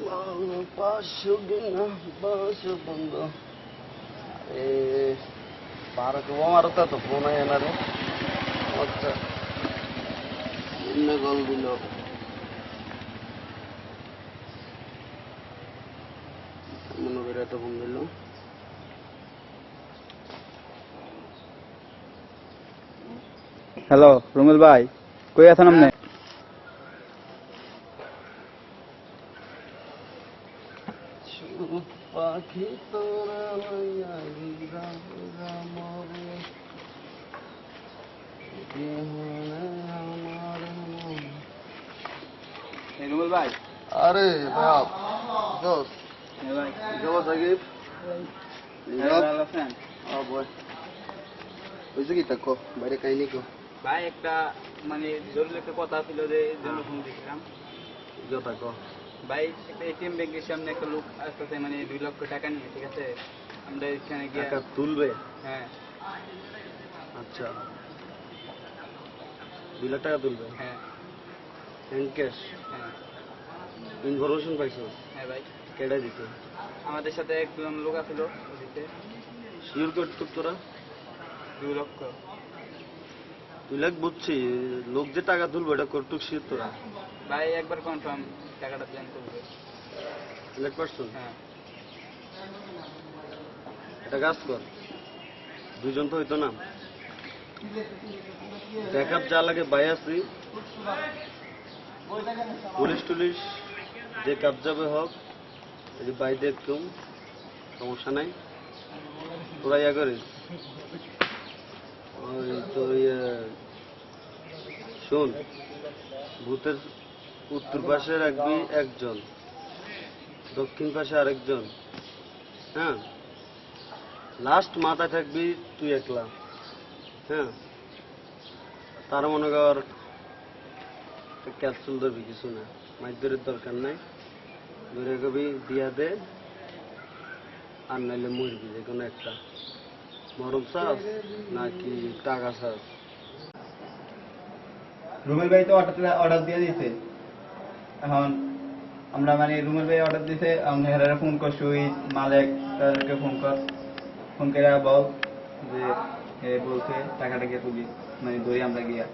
Pasugina, pasubando. Para que vamos a matar tu phone ahí, ¿no? Otra. Inna gol dilo. Mano berata phone dilo. Hello Rumel ভাই, কই আছেন আপনি? পাখি তোরা লইয়া মরে আমার রুমেল ভাই, আরে ভাই দোস ভাই জবা সাকিব ভালো আছেন? বয় ওইসে কি থাকো বাইরে কাহিনী কো ভাই একটা মানে জরুরি একটা কথা ছিল যে জন্য ফোন দিয়েছিলাম। যথা কো ভাই একটা এটিএম ব্যাংকের সামনে একটা লোক আসতেছে, মানে 2 লক্ষ টাকা নিয়ে, ঠিক আছে? আমরা এখানে গিয়ে টাকা তুলবে। হ্যাঁ আচ্ছা 2 লাখ টাকা তুলবে। হ্যাঁ হ্যান্ড ক্যাশ হ্যাঁ ইনফরমেশন পাইছো? হ্যাঁ ভাই, কেডা দিছে? আমাদের সাথে একজন লোক আছিল, দিতে শিওর করতো তোরা? 2 লক্ষ। 2 লাখ বুঝছি, লোক যে টাকা তুলবে এটা করতুক শিওর তোরা? ভাই একবার কনফার্ম টাকাটা প্ল্যান করবে। 100%? হ্যাঁ এটা কাজ কর, 2 জন তো হইতো না, ব্যাকআপ যা লাগে বাই আসি, পুলিশ টুলিশ যে কাজ যাবে হোক এই যে বাই দেখতুম, সমস্যা নাই। তোরা ইয়া করিস ওই তো শোন, ভূতের উত্তর পাশে রাখবি একজন, দক্ষিণ পাশে আরেকজন, হ্যাঁ লাস্ট মাথায় থাকবি তুই একলা, হ্যাঁ তার মনে কর ক্যাপসুল ধরবি, কিছু না, মাইদুরের দরকার নাই, ধরে কবি দিয়া দে আর নাইলে মরবি, যে কোনো একটা। মরম চাস নাকি টাকা চাস? রুমেল ভাই তো অর্ডার দিয়ে দিয়েছে, এখন আমরা মানে রুমেল ভাই অর্ডার দিয়েছে, আমরা হেরারে ফোন করছি, ওই মালিক তাদেরকে ফোন করে বল যে বলছে টাকাটা গিয়ে তুলি, মানে ধরি আমরা গিয়া।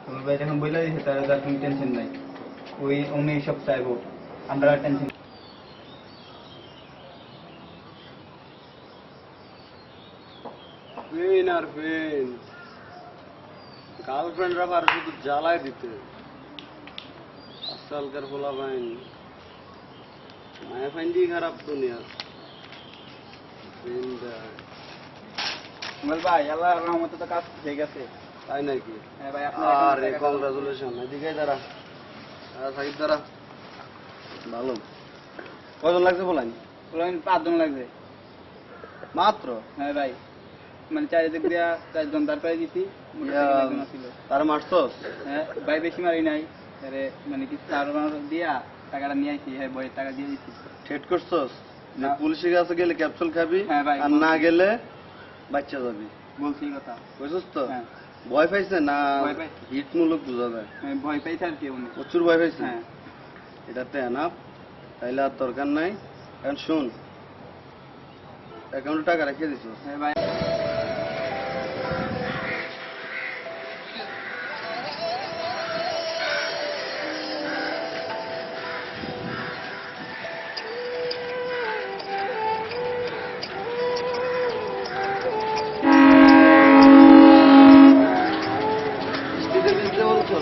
রুমেল ভাই যখন বলে দিয়েছে তাহলে তার কোনো টেনশন নাই, ওই উনি সব চাইবো, আমরা টেনশন। ফিন আর ফিন, গার্লফ্রেন্ডরা পারে শুধু জ্বালায় দিতে, আজকালকার বলা বাইন মায়া ফাইন দিয়ে খারাপ দুনিয়া। রুমেল ভাই আল্লাহর রহমতে তো কাজ হয়ে গেছে। তাই নাকি? হ্যাঁ ভাই, আরে কংগ্রাচুলেশন। এদিকে দাঁড়া, সাকিব দাঁড়া। ভালো, কজন লাগছে বলেন? 5 জন লাগবে মাত্র? হ্যাঁ ভাই, মানে চারিদিক দিয়া 4 জন দাঁড় করে দিছি, তার মারছস? হ্যাঁ ভাই বেশি মারি নাই, আরে মানে কি চার দিয়া টাকাটা নিয়ে আইছি, হ্যাঁ বইয়ের টাকা দিয়ে দিছি। ঠেট করছস যে পুলিশের কাছে গেলে ক্যাপসুল খাবি, হ্যাঁ ভাই, আর না গেলে বাচ্চা যাবি? বলছি কথা বুঝছস তো? হ্যাঁ। ভয় পাইছে না? ভয় পাই, হিটমূলক বোঝা যায়। ভয় পাইছে আর কি, উনি প্রচুর ভয় পাইছে। হ্যাঁ এটাতে এনাফ, তাইলে আর দরকার নাই। এখন শুন, অ্যাকাউন্টে টাকা রেখে দিছ? হ্যাঁ ভাই।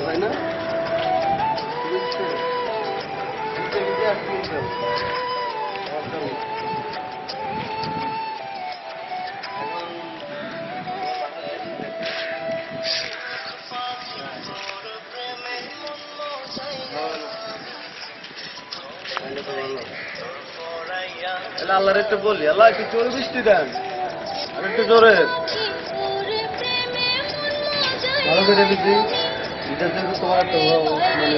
তাই না? আল্লাহর একটু বলি, আল্লাহ একটু জোরে বৃষ্টি দেন, আর একটু জোরে ভালো করে বৃষ্টি। এটার জন্য তোমার একটা মানে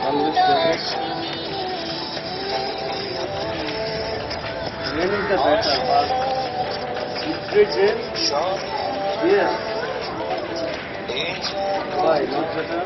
ভালো বৃষ্টি rain is the better, but it's great rain. Yes. Why not better?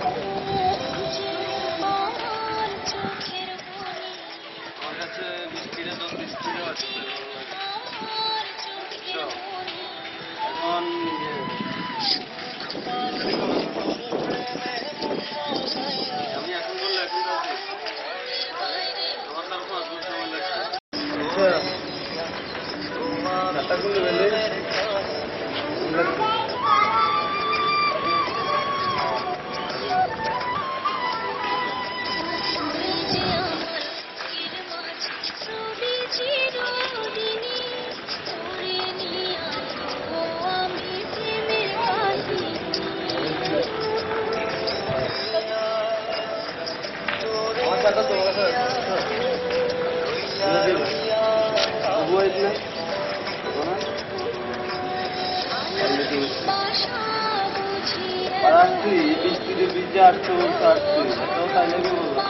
আমার সাথে তোমার কাছে আসছি বৃষ্টিতে ভিজে আসছো আসছি এটাও তাই নাকি বলবো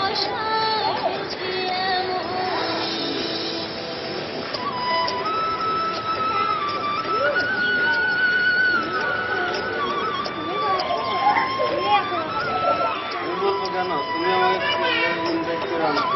তুমি বলবো কেন তুমি আমাকে ইনভাইট করে আনছো